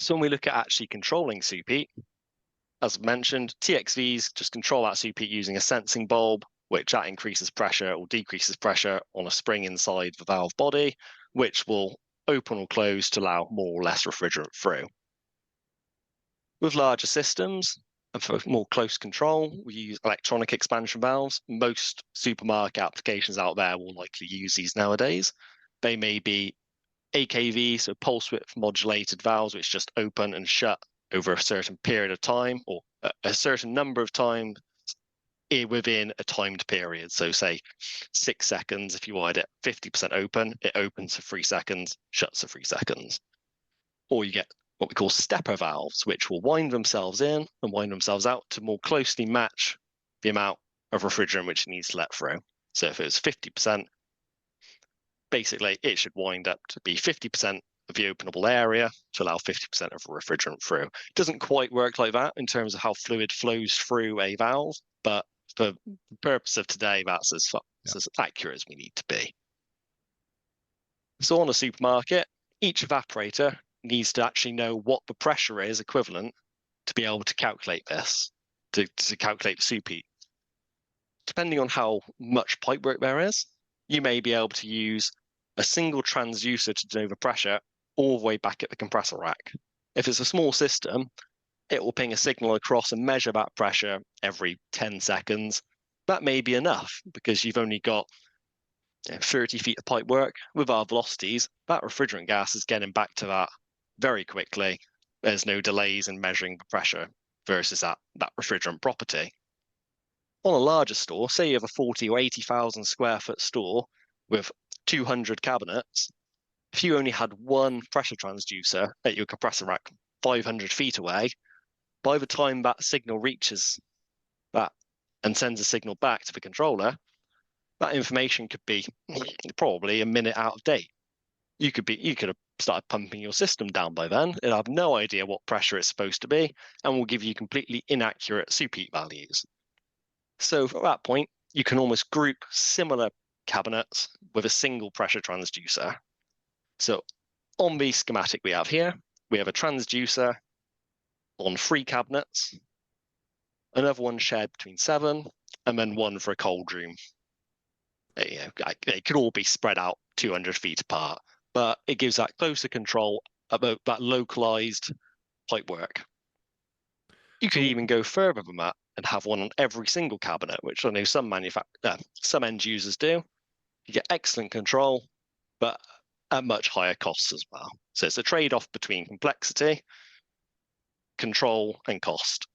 So when we look at actually controlling superheat, as mentioned, TXVs just control that superheat using a sensing bulb, which that increases pressure or decreases pressure on a spring inside the valve body, which will open or close to allow more or less refrigerant through. With larger systems, and for more close control, we use electronic expansion valves. Most supermarket applications out there will likely use these nowadays. They may be AKV, so pulse width modulated valves, which just open and shut over a certain period of time or a certain number of times within a timed period. So say 6 seconds, if you wanted it 50% open, it opens for 3 seconds, shuts for 3 seconds. Or you get what we call stepper valves, which will wind themselves in and wind themselves out to more closely match the amount of refrigerant which it needs to let through. So if it was 50%, basically it should wind up to be 50% of the openable area to allow 50% of refrigerant through. It doesn't quite work like that in terms of how fluid flows through a valve, but for the purpose of today, that's as accurate as we need to be. So on a supermarket, each evaporator needs to actually know what the pressure is equivalent to be able to calculate this, to calculate the superheat. Depending on how much pipework there is, you may be able to use a single transducer to know the pressure all the way back at the compressor rack. If it's a small system, it will ping a signal across and measure that pressure every 10 seconds. That may be enough because you've only got 30 feet of pipework. With our velocities, that refrigerant gas is getting back to that very quickly. There's no delays in measuring the pressure versus that refrigerant property. On a larger store, say you have a 40 or 80,000 square foot store with 200 cabinets, if you only had one pressure transducer at your compressor rack 500 feet away, by the time that signal reaches that and sends a signal back to the controller, that information could be probably a minute out of date. You could have started pumping your system down by then. It'll have no idea what pressure it's supposed to be and will give you completely inaccurate superheat values. So at that point, you can almost group similar cabinets with a single pressure transducer. So on the schematic we have here, we have a transducer on 3 cabinets, another one shared between 7, and then one for a cold room. They could all be spread out 200 feet apart, but it gives that closer control about that localized pipework. You could even go further than that and have one on every single cabinet, which I know some end users do. You get excellent control, but at much higher costs as well. So it's a trade-off between complexity, control, and cost.